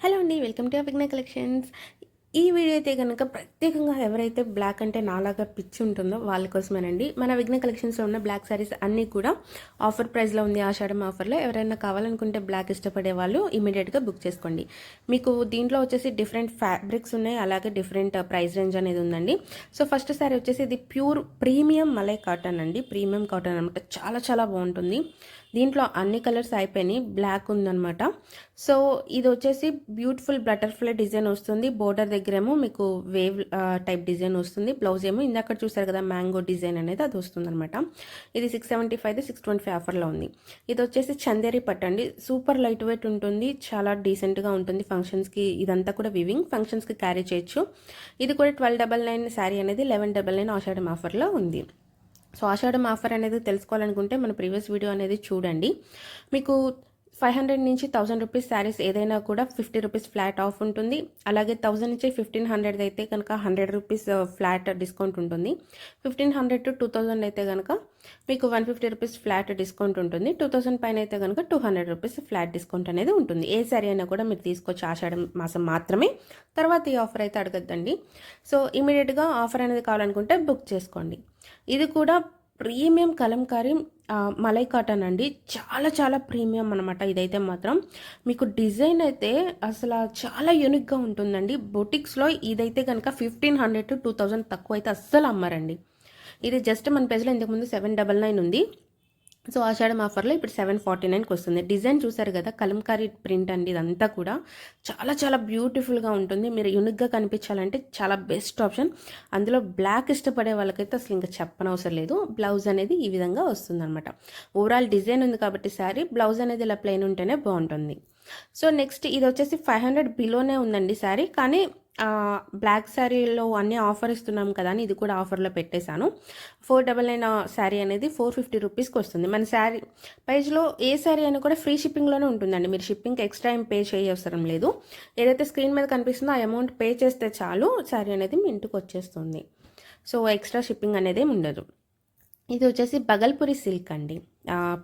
Hello అండి, welcome to అభిజ్ఞ collections. ఈ video అయితే కనుక ప్రత్యేకంగా ఎవరైతే బ్లాక్ అంటే నాలాగా పిచ్చి ఉంటుందో వాళ్ళ కోసమేనండి. మన విఘ్న కలెక్షన్స్లో ఉన్న బ్లాక్ సారీస్ అన్నీ కూడా ఆఫర్ ప్రైస్లో ఉంది. ఆషాఢం ఆఫర్లో ఎవరైనా కావాలనుకుంటే బ్లాక్ ఇష్టపడే వాళ్ళు ఇమీడియట్గా బుక్ చేసుకోండి. మీకు దీంట్లో వచ్చేసి డిఫరెంట్ ఫ్యాబ్రిక్స్ ఉన్నాయి, అలాగే డిఫరెంట్ ప్రైస్ రేంజ్ అనేది ఉందండి. సో ఫస్ట్ సారీ వచ్చేసి ఇది ప్యూర్ ప్రీమియం మలై కాటన్ అండి. ప్రీమియం కాటన్ అనమాట, చాలా చాలా బాగుంటుంది. దీంట్లో అన్ని కలర్స్ అయిపోయినాయి, బ్లాక్ ఉందనమాట. సో ఇది వచ్చేసి బ్యూటిఫుల్ బటర్ఫ్లై డిజైన్ వస్తుంది. బోర్డర్ దగ్గరేమో మీకు వేవ్ టైప్ డిజైన్ వస్తుంది. బ్లౌజ్ ఏమో ఇందాక చూసారు కదా మ్యాంగో డిజైన్ అనేది అది వస్తుంది అనమాట. ఇది 675 625 ఆఫర్లో ఉంది. ఇది వచ్చేసి చందేరి పట్టు అండి. సూపర్ లైట్ వెయిట్ ఉంటుంది, చాలా డీసెంట్గా ఉంటుంది. ఫంక్షన్స్కి ఇదంతా కూడా వివింగ్ ఫంక్షన్స్కి క్యారీ చేయొచ్చు. ఇది కూడా 1299 శారీ అనేది 1199 ఆషాఢం ఆఫర్లో ఉంది. సో ఆషాఢం ఆఫర్ అనేది తెలుసుకోవాలనుకుంటే మన ప్రీవియస్ వీడియో అనేది చూడండి. మీకు 500 నుంచి 1000 రూపీస్ శారీస్ ఏదైనా కూడా 50 రూపీస్ ఫ్లాట్ ఆఫ్ ఉంటుంది. అలాగే 1000 నుంచి 1500 అయితే కనుక 100 రూపీస్ ఫ్లాట్ డిస్కౌంట్ ఉంటుంది. 1500 to 2000 అయితే కనుక మీకు 150 రూపీస్ ఫ్లాట్ డిస్కౌంట్ ఉంటుంది. 2000 పైన అయితే కనుక 200 రూపీస్ ఫ్లాట్ డిస్కౌంట్ అనేది ఉంటుంది. ఏ శారీ అయినా కూడా మీరు తీసుకొచ్చి ఆషాఢం మాసం మాత్రమే, తర్వాత ఈ ఆఫర్ అయితే అడగద్దండి. సో ఇమీడియట్గా ఆఫర్ అనేది కావాలనుకుంటే బుక్ చేసుకోండి. ఇది కూడా ప్రీమియం కలంకారీ మలై కాటన్ అండి. చాలా చాలా ప్రీమియం అనమాట. ఇదైతే మాత్రం మీకు డిజైన్ అయితే అసలు చాలా యూనిక్గా ఉంటుందండి. బొటిక్స్లో ఇదైతే కనుక 1500 to 2000 తక్కువ అయితే అస్సలు అమ్మరండి. ఇది జస్ట్ మన పేజ్లో ఇంతకుముందు 799 ఉంది. సో ఆషాఢం ఆఫర్లో ఇప్పుడు 749కి వస్తుంది. డిజైన్ చూసారు కదా, కలంకారీ ప్రింట్ అండి. ఇదంతా కూడా చాలా చాలా బ్యూటిఫుల్గా ఉంటుంది. మీరు యూనిక్గా కనిపించాలంటే చాలా బెస్ట్ ఆప్షన్. అందులో బ్లాక్ ఇష్టపడే వాళ్ళకైతే అసలు ఇంకా చెప్పనవసరం లేదు. బ్లౌజ్ అనేది ఈ విధంగా వస్తుంది అనమాట. ఓవరాల్ డిజైన్ ఉంది కాబట్టి శారీ, బ్లౌజ్ అనేది ఇలా ప్లెయిన్ ఉంటేనే బాగుంటుంది. సో నెక్స్ట్ ఇది వచ్చేసి 500 బిలోనే ఉందండి శారీ, కానీ బ్లాక్ శారీలో అన్నీ ఆఫర్ ఇస్తున్నాం కదా అని ఇది కూడా ఆఫర్లో పెట్టేశాను. 499 శారీ అనేది 450 రూపీస్కి వస్తుంది. మన శారీ పేజ్లో ఏ శారీ అయినా కూడా ఫ్రీ షిప్పింగ్లోనే ఉంటుందండి. మీరు షిప్పింగ్కి ఎక్స్ట్రా ఏం పే చేయవసరం లేదు. ఏదైతే స్క్రీన్ మీద కనిపిస్తుందో ఆ అమౌంట్ పే చేస్తే చాలు, శారీ అనేది మీ ఇంటికి వచ్చేస్తుంది. సో ఎక్స్ట్రా షిప్పింగ్ అనేది ఉండదు. ఇది వచ్చేసి బగల్పూరి సిల్క్ అండి.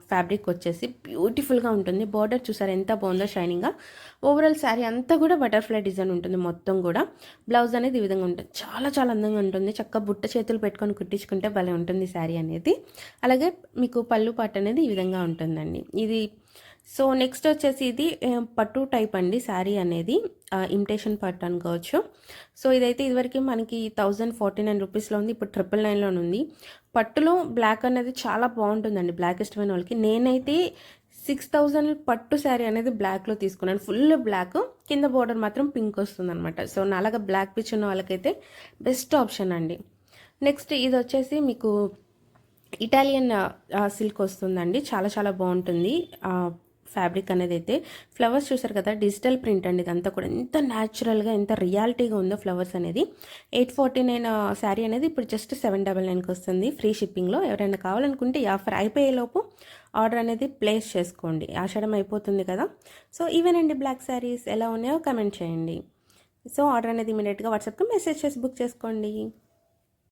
ఫ్యాబ్రిక్ వచ్చేసి బ్యూటిఫుల్గా ఉంటుంది. బార్డర్ చూసారు ఎంత బాగుందో షైనింగ్గా. ఓవరాల్ శారీ అంతా కూడా బటర్ఫ్లై డిజైన్ ఉంటుంది మొత్తం కూడా. బ్లౌజ్ అనేది ఈ విధంగా ఉంటుంది, చాలా చాలా అందంగా ఉంటుంది. చక్కగా బుట్ట చేతులు పెట్టుకొని కుట్టించుకుంటే భలే ఉంటుంది శారీ అనేది. అలాగే మీకు పళ్ళు పాట అనేది ఈ విధంగా ఉంటుందండి. ఇది సో నెక్స్ట్ వచ్చేసి ఇది పట్టు టైప్ అండి. శారీ అనేది ఇమిటేషన్ పట్టు అనుకోవచ్చు. సో ఇదైతే ఇదివరకు మనకి 1049 రూపీస్లో ఉంది, ఇప్పుడు 999లో ఉంది. పట్టులో బ్లాక్ అనేది చాలా బాగుంటుందండి బ్లాక్ ఇష్టమైన వాళ్ళకి. నేనైతే 6000 పట్టు శారీ అనేది బ్లాక్లో తీసుకున్నాను. ఫుల్ బ్లాక్, కింద బోర్డర్ మాత్రం పింక్ వస్తుంది అనమాట. సో నాలాగా బ్లాక్ పిచ్ ఉన్న వాళ్ళకైతే బెస్ట్ ఆప్షన్ అండి. నెక్స్ట్ ఇది వచ్చేసి మీకు ఇటాలియన్ సిల్క్ వస్తుందండి. చాలా చాలా బాగుంటుంది ఫ్యాబ్రిక్ అనేది. అయితే ఫ్లవర్స్ చూసారు కదా, డిజిటల్ ప్రింట్ అండి. ఇదంతా కూడా ఎంత న్యాచురల్గా ఎంత రియాలిటీగా ఉందో ఫ్లవర్స్ అనేది. 849 శారీ అనేది ఇప్పుడు జస్ట్ 799కి వస్తుంది ఫ్రీ షిప్పింగ్లో. ఎవరైనా కావాలనుకుంటే ఈ ఆఫర్ అయిపోయేలోపు ఆర్డర్ అనేది ప్లేస్ చేసుకోండి. ఆషాఢం అయిపోతుంది కదా. సో ఇవేనండి బ్లాక్ శారీస్. ఎలా ఉన్నాయో కమెంట్ చేయండి. సో ఆర్డర్ అనేది ఇమీడియట్గా వాట్సాప్కి మెసేజ్ చేసి బుక్ చేసుకోండి.